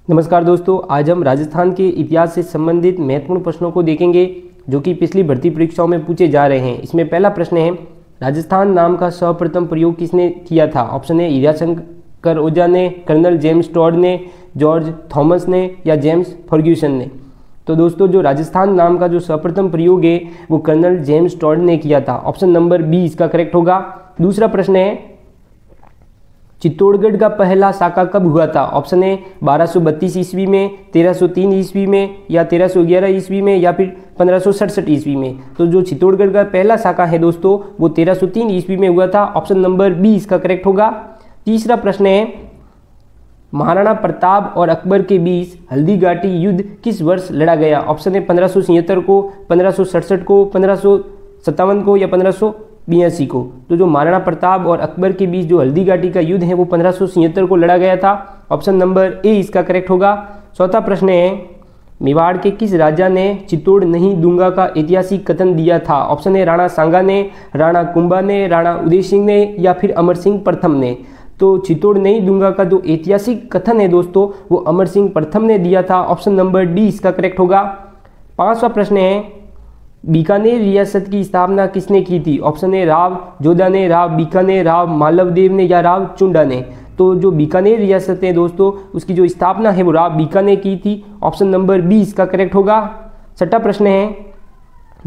नमस्कार दोस्तों, आज हम राजस्थान के इतिहास से संबंधित महत्वपूर्ण प्रश्नों को देखेंगे जो कि पिछली भर्ती परीक्षाओं में पूछे जा रहे हैं। इसमें पहला प्रश्न है, राजस्थान नाम का सर्वप्रथम प्रयोग किसने किया था? ऑप्शन है हीराशंकर ओझा ने, कर्नल जेम्स टॉड ने, जॉर्ज थॉमस ने या जेम्स फर्ग्यूसन ने। तो दोस्तों, जो राजस्थान नाम का जो सर्वप्रथम प्रयोग है वो कर्नल जेम्स टॉड ने किया था। ऑप्शन नंबर बी इसका करेक्ट होगा। दूसरा प्रश्न है, चित्तौड़गढ़ का पहला साका कब हुआ था? ऑप्शन है 1232 ईस्वी में, 1303 ईस्वी में या 1311 ईस्वी में या फिर 1567 ईस्वी में। तो जो चित्तौड़गढ़ का पहला साका है दोस्तों वो 1303 ईस्वी में हुआ था। ऑप्शन नंबर बी इसका करेक्ट होगा। तीसरा प्रश्न है, महाराणा प्रताप और अकबर के बीच हल्दी घाटी युद्ध किस वर्ष लड़ा गया? ऑप्शन है 1576 को, 1567 को, 1557 को या 1582 को। तो जो महाराणा प्रताप और अकबर के बीच जो हल्दी घाटी का युद्ध है वो 1576 को लड़ा गया था। ऑप्शन नंबर ए इसका करेक्ट होगा। चौथा प्रश्न है, मेवाड़ के किस राजा ने चित्तौड़ नहीं दूंगा का ऐतिहासिक कथन दिया था? ऑप्शन है राणा सांगा ने, राणा कुंभा ने, राणा उदय सिंह ने या फिर अमर सिंह प्रथम ने। तो चित्तौड़ नहीं दूंगा का जो ऐतिहासिक कथन है दोस्तों वो अमर सिंह प्रथम ने दिया था। ऑप्शन नंबर डी इसका करेक्ट होगा। पांचवा प्रश्न है, बीकानेर रियासत की स्थापना किसने की थी? ऑप्शन है राव जोधा ने, राव बीकानेर, राव मालवदेव ने या राव चुंडा ने। तो जो बीकानेर रियासत है दोस्तों उसकी जो स्थापना है वो राव बीकानेर की थी। ऑप्शन नंबर बी इसका करेक्ट होगा। छठा प्रश्न है,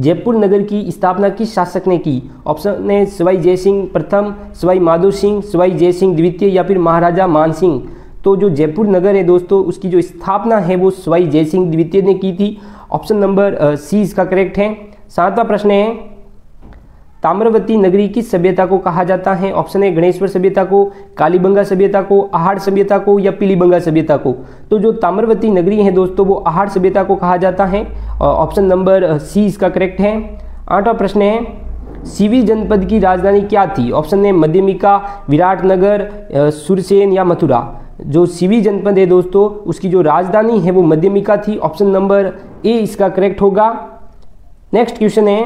जयपुर नगर की स्थापना किस शासक ने की? ऑप्शन है सवाई जयसिंह प्रथम, सवाई माधो सिंह, सवाई जयसिंह द्वितीय या फिर महाराजा मानसिंह। तो जो जयपुर नगर है दोस्तों उसकी जो स्थापना है वो सवाई जयसिंह द्वितीय ने की थी। ऑप्शन नंबर सी इसका करेक्ट है। सातवां प्रश्न है, ताम्रवती नगरी किस सभ्यता को कहा जाता है? ऑप्शन है गणेश्वर सभ्यता को, कालीबंगा सभ्यता को, आहड़ सभ्यता को या पीलीबंगा सभ्यता को। तो जो ताम्रवती नगरी है दोस्तों वो आहड़ सभ्यता को कहा जाता है। ऑप्शन नंबर सी इसका करेक्ट है। आठवां प्रश्न है, सीवी जनपद की राजधानी क्या थी? ऑप्शन है मध्यमिका, विराटनगर, सुरसेन या मथुरा। जो सीवी जनपद है दोस्तों उसकी जो राजधानी है वो मध्यमिका थी। ऑप्शन नंबर ए इसका करेक्ट होगा। नेक्स्ट क्वेश्चन है,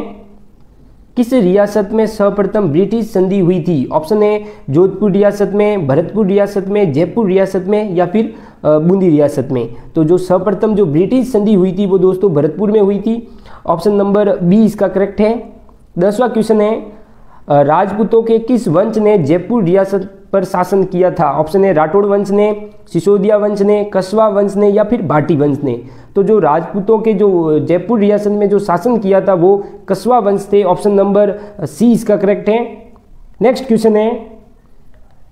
किस रियासत में सर्वप्रथम ब्रिटिश संधि हुई थी? ऑप्शन है जोधपुर रियासत में, भरतपुर रियासत में, जयपुर रियासत में या फिर बूंदी रियासत में। तो जो सर्वप्रथम जो ब्रिटिश संधि हुई थी वो दोस्तों भरतपुर में हुई थी। ऑप्शन नंबर बी इसका करेक्ट है। 10वां क्वेश्चन है, राजपूतों के किस वंश ने जयपुर रियासत पर शासन किया था? ऑप्शन है राठौड़ वंश ने, सिसोदिया वंश ने, कस्बा वंश ने या फिर भाटी वंश ने। तो जो राजपूतों के जो जयपुर रियासत में जो शासन किया था वो कस्बा वंश थे। ऑप्शन नंबर सी इसका करेक्ट है। नेक्स्ट क्वेश्चन है,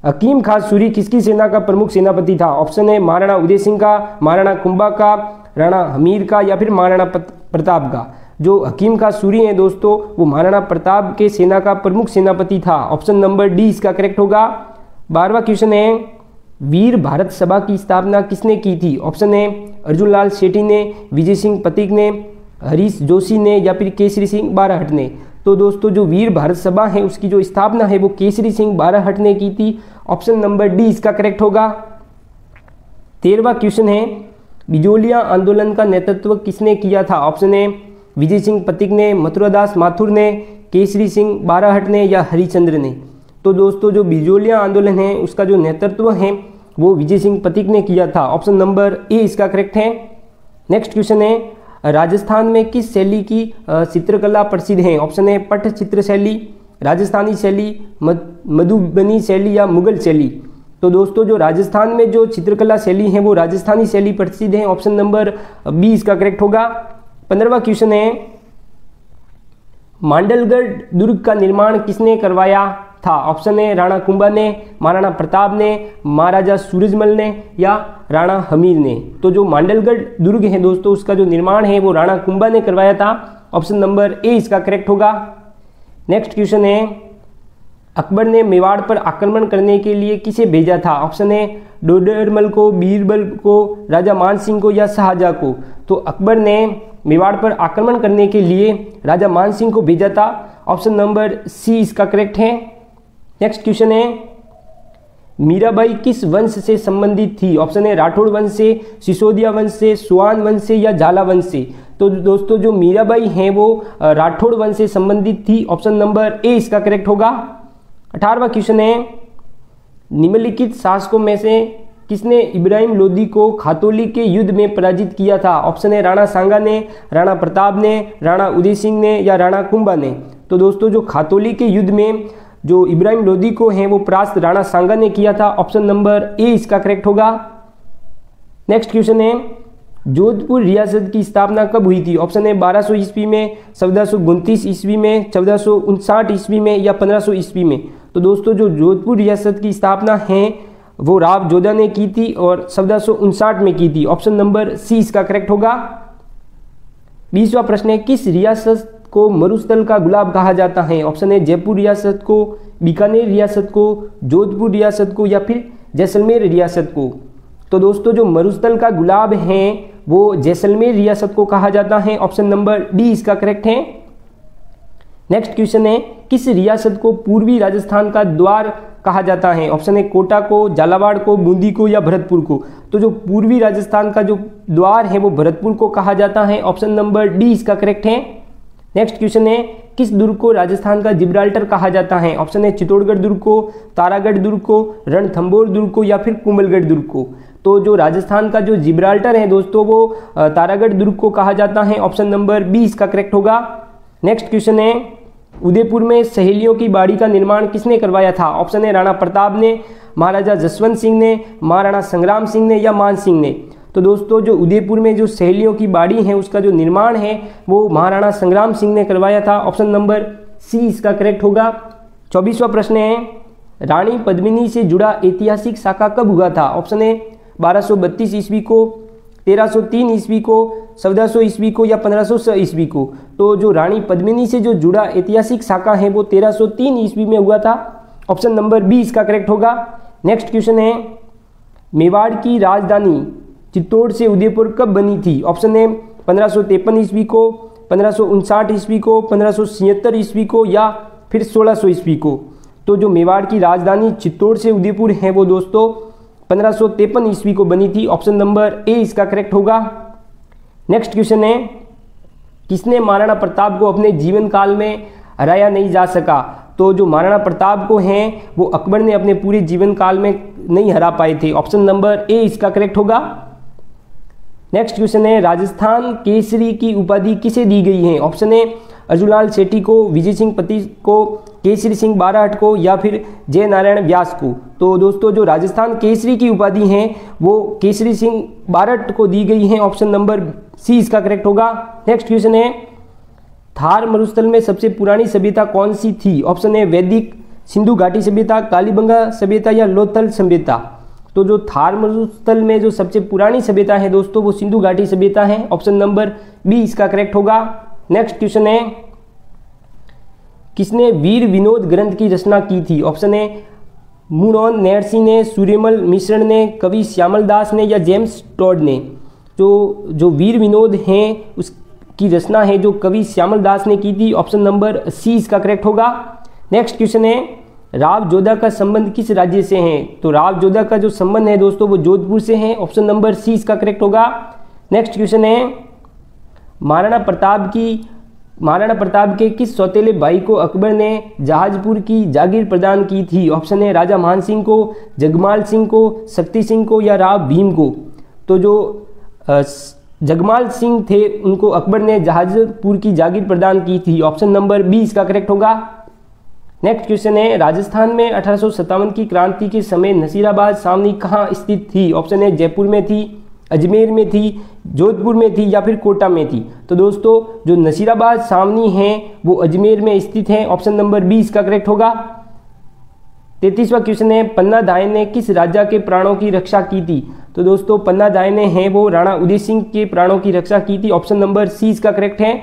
हकीम खां सूरी किसकी सेना का प्रमुख सेनापति था? ऑप्शन है महाराणा उदय सिंह का, महाराणा कुंभा का, राणा हमीर का या फिर महाराणा प्रताप का। जो हकीम खां सूरी हैं दोस्तों वो महाराणा प्रताप के सेना का प्रमुख सेनापति था। ऑप्शन नंबर डी इसका करेक्ट होगा। 12वां क्वेश्चन है, वीर भारत सभा की स्थापना किसने की थी? ऑप्शन है अर्जुन लाल सेठी ने, विजय सिंह पथिक ने, हरीश जोशी ने या फिर केसरी सिंह बाराहट ने। तो दोस्तों जो वीर भारत सभा है उसकी जो स्थापना है वो केसरी सिंह बाराहट ने की थी। ऑप्शन नंबर डी इसका करेक्ट होगा। 13वां क्वेश्चन है, बिजोलिया आंदोलन का नेतृत्व किसने किया था? ऑप्शन है विजय सिंह पथिक ने, मथुरादास माथुर ने, केसरी सिंह बाराहट ने या हरिचंद्र ने। तो दोस्तों जो बिजोलिया आंदोलन है उसका जो नेतृत्व है वो विजय सिंह पथिक ने किया था। ऑप्शन नंबर ए इसका करेक्ट है। नेक्स्ट क्वेश्चन है, राजस्थान में किस शैली की चित्रकला प्रसिद्ध है? ऑप्शन है पट चित्र शैली, राजस्थानी शैली, मधुबनी शैली या मुगल शैली। तो दोस्तों जो राजस्थान में जो चित्रकला शैली है वो राजस्थानी शैली प्रसिद्ध है। ऑप्शन नंबर बी इसका करेक्ट होगा। 15वां क्वेश्चन है, मांडलगढ़ दुर्ग का निर्माण किसने करवाया था? ऑप्शन है राणा कुंभा ने, महाराणा प्रताप ने, महाराजा सूरजमल ने या राणा हमीर ने। तो जो मांडलगढ़ दुर्ग है दोस्तों उसका जो निर्माण है वो राणा कुंभा ने करवाया था। ऑप्शन नंबर ए इसका करेक्ट होगा। नेक्स्ट क्वेश्चन है, अकबर ने मेवाड़ पर आक्रमण करने के लिए किसे भेजा था? ऑप्शन है डोडरमल को, बीरबल को, राजा मानसिंह को या शाहजहां को। तो अकबर ने मेवाड़ पर आक्रमण करने के लिए राजा मानसिंह को भेजा था। ऑप्शन नंबर सी इसका करेक्ट है। नेक्स्ट क्वेश्चन है, मीराबाई किस वंश से संबंधित थी? ऑप्शन है राठौड़ वंश से, सिसोदिया वंश से, सुआन वंश से या झाला वंश से। तो दोस्तों जो मीराबाई हैं वो राठौड़ वंश से संबंधित थी। ऑप्शन नंबर ए इसका करेक्ट होगा। 18वां क्वेश्चन है, निम्नलिखित शासकों में से किसने इब्राहिम लोदी को खातौली के युद्ध में पराजित किया था? ऑप्शन है राणा सांगा ने, राणा प्रताप ने, राणा उदय सिंह ने या राणा कुंभा ने। तो दोस्तों जो खातौली के युद्ध में जो इब्राहिम लोदी को हैं वो परास्त राणा सांगा ने किया था। ऑप्शन नंबर ए इसका करेक्ट होगा। नेक्स्ट क्वेश्चन है, जोधपुर रियासत की स्थापना कब हुई थी? ऑप्शन है 1200 ईस्वी में, 1429 ईस्वी में, 1459 ईस्वी में या 1500 ईस्वी में। तो दोस्तों जो जोधपुर रियासत की स्थापना है वो राव जोधा ने की थी और 1459 में की थी। ऑप्शन नंबर सी इसका करेक्ट होगा। 20वां प्रश्न है, किस रियासत को मरुस्थल का गुलाब कहा जाता है? ऑप्शन है जयपुर रियासत को, बीकानेर रियासत को, जोधपुर रियासत को या फिर जैसलमेर रियासत को। तो दोस्तों जो मरुस्थल का गुलाब है वो जैसलमेर रियासत को कहा जाता है। ऑप्शन नंबर डी इसका करेक्ट है। नेक्स्ट क्वेश्चन है, किस रियासत को पूर्वी राजस्थान का द्वार कहा जाता है? ऑप्शन है कोटा को, झालावाड़ को, बूंदी को या भरतपुर को। तो जो पूर्वी राजस्थान का जो द्वार है वो भरतपुर को कहा जाता है। ऑप्शन नंबर डी इसका करेक्ट है। नेक्स्ट क्वेश्चन है, किस दुर्ग को राजस्थान का जिब्राल्टर कहा जाता है? ऑप्शन है चित्तौड़गढ़ दुर्ग को, तारागढ़ दुर्ग को, रणथंभौर दुर्ग को या फिर कुंभलगढ़ दुर्ग को। तो जो राजस्थान का जो जिब्राल्टर है दोस्तों वो तारागढ़ दुर्ग को कहा जाता है। ऑप्शन नंबर बी इसका करेक्ट होगा। नेक्स्ट क्वेश्चन है, उदयपुर में सहेलियों की बाड़ी का निर्माण किसने करवाया था? ऑप्शन है राणा प्रताप ने, महाराजा जसवंत सिंह ने, महाराणा संग्राम सिंह ने या मान सिंह ने। तो दोस्तों जो उदयपुर में जो सहेलियों की बाड़ी है उसका जो निर्माण है वो महाराणा संग्राम सिंह ने करवाया था। ऑप्शन नंबर सी इसका करेक्ट होगा। 24वां प्रश्न है, रानी पद्मिनी से जुड़ा ऐतिहासिक शाखा कब हुआ था? ऑप्शन है 1232 ईस्वी को, 1303 ईस्वी को, 1400 ईस्वी को या 1500 ईस्वी को। तो जो रानी पद्मिनी से जो जुड़ा ऐतिहासिक शाखा है वो 1303 ईस्वी में हुआ था। ऑप्शन नंबर बी इसका करेक्ट होगा। नेक्स्ट क्वेश्चन है, मेवाड़ की राजधानी चित्तौड़ से उदयपुर कब बनी थी? ऑप्शन है 1553 ईस्वी को, 1559 ईस्वी को, 1576 ईस्वी को या फिर 1600 ईस्वी को। तो जो मेवाड़ की राजधानी चित्तौड़ से उदयपुर है वो दोस्तों 1553 ईस्वी को बनी थी। ऑप्शन नंबर ए इसका करेक्ट होगा। नेक्स्ट क्वेश्चन है, किसने महाराणा प्रताप को अपने जीवन काल में हराया नहीं जा सका? तो जो महाराणा प्रताप को हैं वो अकबर ने अपने पूरे जीवन काल में नहीं हरा पाए थे। ऑप्शन नंबर ए इसका करेक्ट होगा। नेक्स्ट क्वेश्चन है, राजस्थान केसरी की उपाधि किसे दी गई है? ऑप्शन है अर्जुनलाल सेठी को, विजय सिंह पति को, केसरी सिंह बाराट को या फिर जय नारायण व्यास को। तो दोस्तों जो राजस्थान केसरी की उपाधि है वो केसरी सिंह बाराट को दी गई है। ऑप्शन नंबर सी इसका करेक्ट होगा। नेक्स्ट क्वेश्चन है, थार मरुस्थल में सबसे पुरानी सभ्यता कौन सी थी? ऑप्शन है वैदिक, सिंधु घाटी सभ्यता, कालीबंगा सभ्यता या लोथल सभ्यता। तो जो थार मरुस्थल में जो सबसे पुरानी सभ्यता है दोस्तों वो सिंधु घाटी सभ्यता है। ऑप्शन नंबर बी इसका करेक्ट होगा। नेक्स्ट क्वेश्चन है, किसने वीर विनोद ग्रंथ की रचना की थी? ऑप्शन है मुनोन नैरसी ने, सूर्यमल मिश्रण ने, कवि श्यामल दास ने या जेम्स टॉड ने। तो जो वीर विनोद हैं उसकी रचना है जो कवि श्यामल दास ने की थी। ऑप्शन नंबर सी इसका करेक्ट होगा। नेक्स्ट क्वेश्चन है, राव जोधा का संबंध किस राज्य से है? तो राव जोधा का जो संबंध है दोस्तों वो जोधपुर से है। ऑप्शन नंबर सी इसका करेक्ट होगा। नेक्स्ट क्वेश्चन है, महाराणा प्रताप के किस सौतेले भाई को अकबर ने जहाजपुर की जागीर प्रदान की थी? ऑप्शन है राजा मान सिंह को, जगमाल सिंह को, शक्ति सिंह को या राव भीम को। तो जो जगमाल सिंह थे उनको अकबर ने जहाजपुर की जागीर प्रदान की थी। ऑप्शन नंबर बी इसका करेक्ट होगा। नेक्स्ट क्वेश्चन है, राजस्थान में 1857 की क्रांति के समय नसीराबाद छावनी कहाँ स्थित थी? ऑप्शन है जयपुर में थी, अजमेर में थी, जोधपुर में थी या फिर कोटा में थी। तो दोस्तों जो नसीराबाद छावनी है वो अजमेर में स्थित है। ऑप्शन नंबर बी इसका करेक्ट होगा। 33वां क्वेश्चन है, पन्ना दाय ने किस राजा के प्राणों की रक्षा की थी? तो दोस्तों पन्ना दाय ने हैं वो राणा उदय सिंह के प्राणों की रक्षा की थी। ऑप्शन नंबर सी इसका करेक्ट है।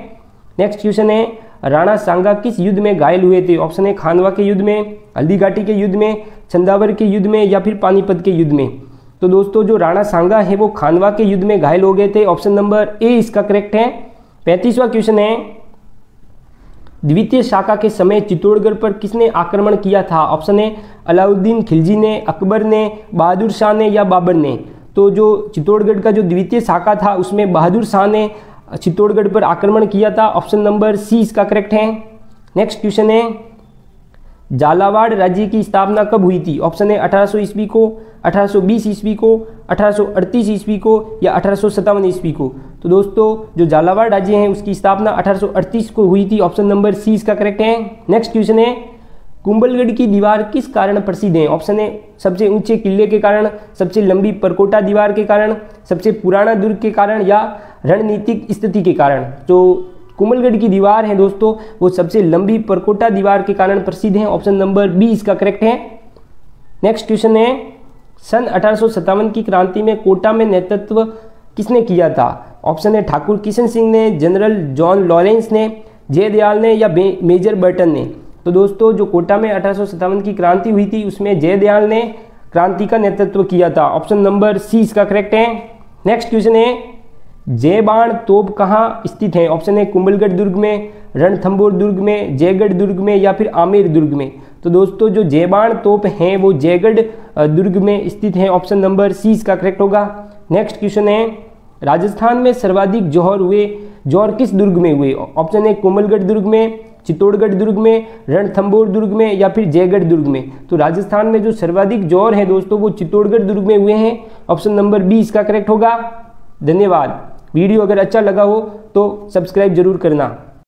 नेक्स्ट क्वेश्चन है, राणा सांगा किस युद्ध में घायल हुए थे? ऑप्शन है खानवा के युद्ध में, हल्दी घाटी के युद्ध में, चंदावर के युद्ध में या फिर पानीपत के युद्ध में। तो दोस्तों जो राणा सांगा है वो खानवा के युद्ध में घायल हो गए थे। ऑप्शन नंबर ए इसका करेक्ट है। 35वां क्वेश्चन है, द्वितीय शाखा के समय चित्तौड़गढ़ पर किसने आक्रमण किया था? ऑप्शन है अलाउद्दीन खिलजी ने, अकबर ने, बहादुर शाह ने या बाबर ने। तो जो चित्तौड़गढ़ का जो द्वितीय शाखा था उसमें बहादुर शाह ने चित्तौड़गढ़ पर आक्रमण किया था। ऑप्शन नंबर सी इसका करेक्ट है। नेक्स्ट क्वेश्चन है, झालावाड़ राज्य की स्थापना कब हुई थी? ऑप्शन है 1800 ईस्वी को, 1820 ईस्वी को, 1838 ईस्वी को या 1857 ईस्वी को। तो दोस्तों जो झालावाड़ राज्य है उसकी स्थापना 1838 को हुई थी। ऑप्शन नंबर सी इसका करेक्ट है। नेक्स्ट क्वेश्चन है, कुंभलगढ़ की दीवार किस कारण प्रसिद्ध है? ऑप्शन है सबसे ऊंचे किले के कारण, सबसे लंबी परकोटा दीवार के कारण, सबसे पुराना दुर्ग के कारण या रणनीतिक स्थिति के कारण। जो कुंभलगढ़ की दीवार है दोस्तों वो सबसे लंबी परकोटा दीवार के कारण प्रसिद्ध है। ऑप्शन नंबर बी इसका करेक्ट है। नेक्स्ट क्वेश्चन है, सन 1857 की क्रांति में कोटा में नेतृत्व किसने किया था? ऑप्शन है ठाकुर किशन सिंह ने, जनरल जॉन लॉरेंस ने, जयदयाल ने या मेजर बर्टन ने। तो दोस्तों जो कोटा में 1857 की क्रांति हुई थी उसमें जयदयाल ने क्रांति का नेतृत्व किया था। ऑप्शन नंबर सी इसका करेक्ट है। नेक्स्ट क्वेश्चन है, जयबाण तोप कहाँ स्थित है? ऑप्शन है कुंभलगढ़ दुर्ग में, रणथंभौर दुर्ग में, जयगढ़ दुर्ग में या फिर आमेर दुर्ग में। तो दोस्तों जो जयबाण तोप हैं वो जयगढ़ दुर्ग में स्थित है। ऑप्शन नंबर सी इसका करेक्ट होगा। नेक्स्ट क्वेश्चन है, राजस्थान में सर्वाधिक जौहर किस दुर्ग में हुए? ऑप्शन है कुंभलगढ़ दुर्ग में, चित्तौड़गढ़ दुर्ग में, रणथंभौर दुर्ग में या फिर जयगढ़ दुर्ग में। तो राजस्थान में जो सर्वाधिक जौहर है दोस्तों वो चित्तौड़गढ़ दुर्ग में हुए हैं। ऑप्शन नंबर बी इसका करेक्ट होगा। धन्यवाद। वीडियो अगर अच्छा लगा हो तो सब्सक्राइब जरूर करना।